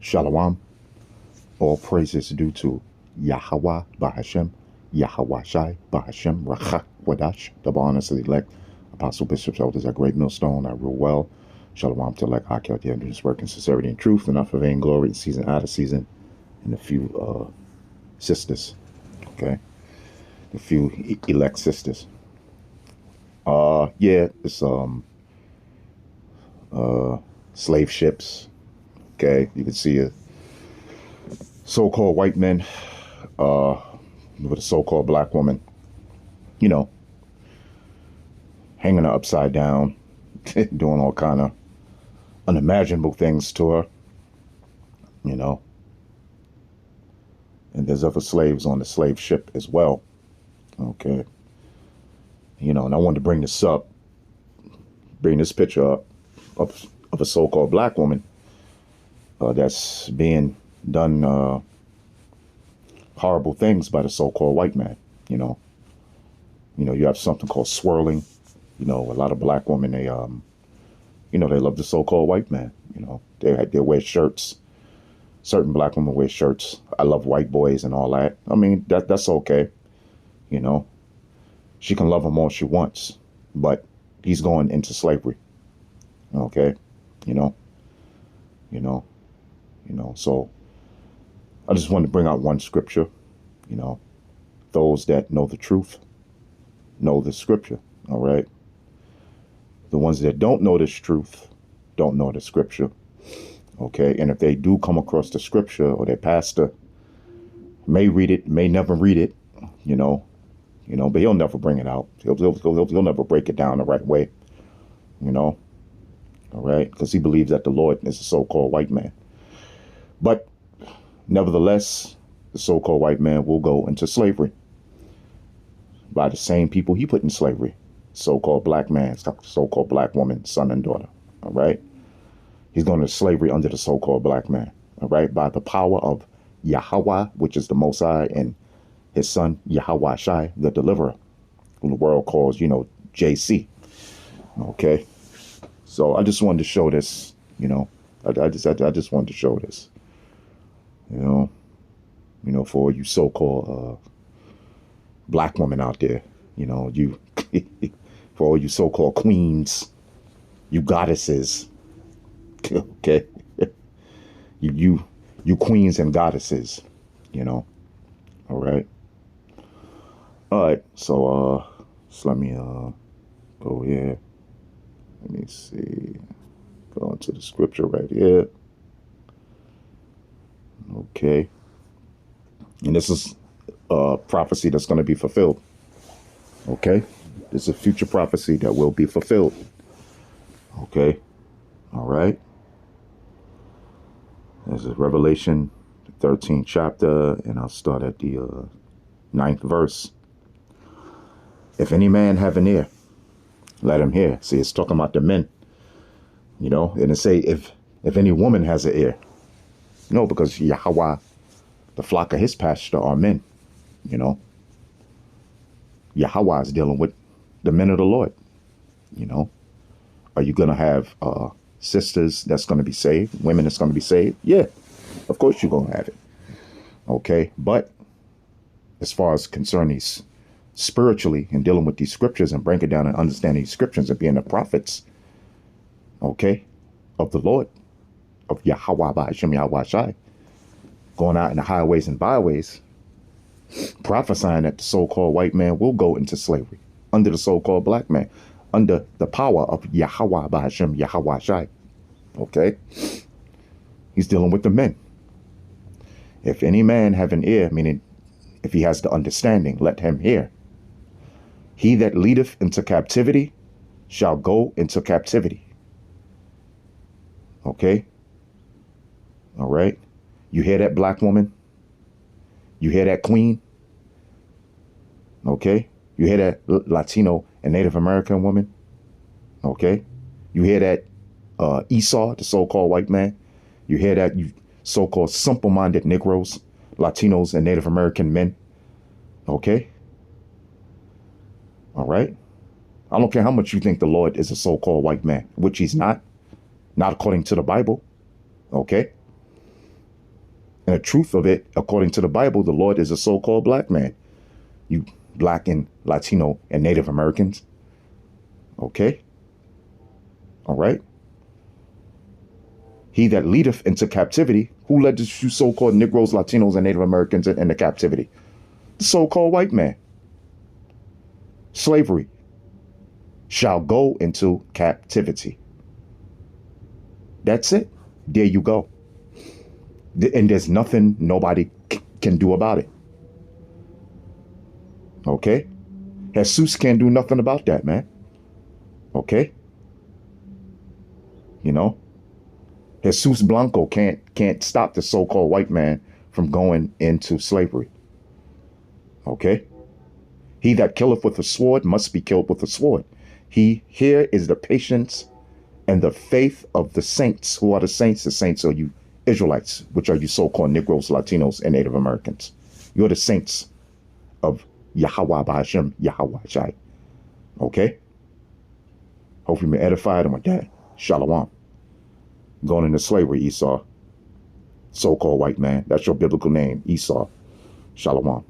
Shalom. All praises due to Yahweh Bahashem, Yahweh Shai Bahashem, Rachak Wadash, double honors to the elect, apostle, bishops, elders, at Great Millstone, I rule well. Shalom to elect, Aki out there doing this work in sincerity and truth, enough of vainglory in season, out of season, and a few sisters, okay? A few elect sisters. Yeah, it's slave ships, okay? You can see a so-called white men with a so-called black woman, you know, hanging her upside down, doing all kind of unimaginable things to her, you know. And there's other slaves on the slave ship as well, okay. You know, and I wanted to bring this picture up of a so-called black woman that's being done horrible things by the so-called white man, you know. You know, you have something called swirling. You know, a lot of black women, they love the so-called white man. You know, they wear shirts. Certain black women wear shirts. I love white boys and all that. I mean, that's okay. You know, she can love him all she wants, but he's going into slavery. Okay, you know. So I just wanted to bring out one scripture. You know, those that know the truth know the scripture. All right. The ones that don't know this truth don't know the scripture. Okay. And if they do come across the scripture, or their pastor may read it, may never read it, you know, but he'll never bring it out. He'll never break it down the right way, you know. All right. Because he believes that the Lord is a so-called white man. But nevertheless, the so-called white man will go into slavery by the same people he put in slavery. So-called black man, so-called black woman, son and daughter. All right. He's going to slavery under the so-called black man. All right. By the power of Yahweh, which is the Most High, and his son, Yahweh Shai, the deliverer, who the world calls, you know, JC. Okay. So I just wanted to show this, you know, I just wanted to show this, you know, for you so-called black women out there, you know, you, for all you so-called queens, you goddesses, okay, you queens and goddesses, you know, all right, so let me go here, let me see, go into the scripture right here, okay, and this is prophecy that's going to be fulfilled. Okay, this is a future prophecy that will be fulfilled. Okay, all right. This is Revelation 13th chapter, and I'll start at the 9th verse. If any man have an ear, let him hear. See, it's talking about the men, you know, and it say if any woman has an ear. No, because Yahweh, the flock of his pasture are men. You know, Yahweh is dealing with the men of the Lord. You know, are you going to have sisters that's going to be saved, women that's going to be saved? Yeah, of course you're going to have it. Okay, but as far as concerning spiritually and dealing with these scriptures and breaking down and understanding these scriptures and being the prophets, okay, of the Lord, of Yahweh Ba'ashem Yahweh Shai, going out in the highways and byways, prophesying that the so-called white man will go into slavery under the so-called black man, under the power of Yahweh Ba'ashem Yahweh Shai. Okay? He's dealing with the men. If any man have an ear, meaning if he has the understanding, let him hear. He that leadeth into captivity shall go into captivity. Okay? All right? You hear that, black woman? You hear that, queen? Okay? You hear that, Latino and Native American woman? Okay? You hear that, Esau, the so-called white man? You hear that, you so-called simple-minded Negroes, Latinos, and Native American men? Okay? All right? I don't care how much you think the Lord is a so-called white man, which he's not according to the Bible. Okay? And the truth of it, according to the Bible, the Lord is a so-called black man. You black and Latino and Native Americans. Okay? All right? He that leadeth into captivity, who led you so-called Negroes, Latinos, and Native Americans into captivity? The so-called white man. Slavery shall go into captivity. That's it. There you go. And there's nothing nobody can do about it. Okay? Jesus can't do nothing about that, man. Okay? You know? Jesus Blanco can't stop the so-called white man from going into slavery. Okay? He that killeth with a sword must be killed with a sword. Here is the patience and the faith of the saints. Who are the saints? The saints are you Israelites, which are you so-called Negroes, Latinos, and Native Americans. You're the saints of Yahweh Ba'ashem, Yahweh Shai. Okay? Hope you've been edified, and with that, Shalom. Going into slavery, Esau. So-called white man. That's your biblical name, Esau. Shalom.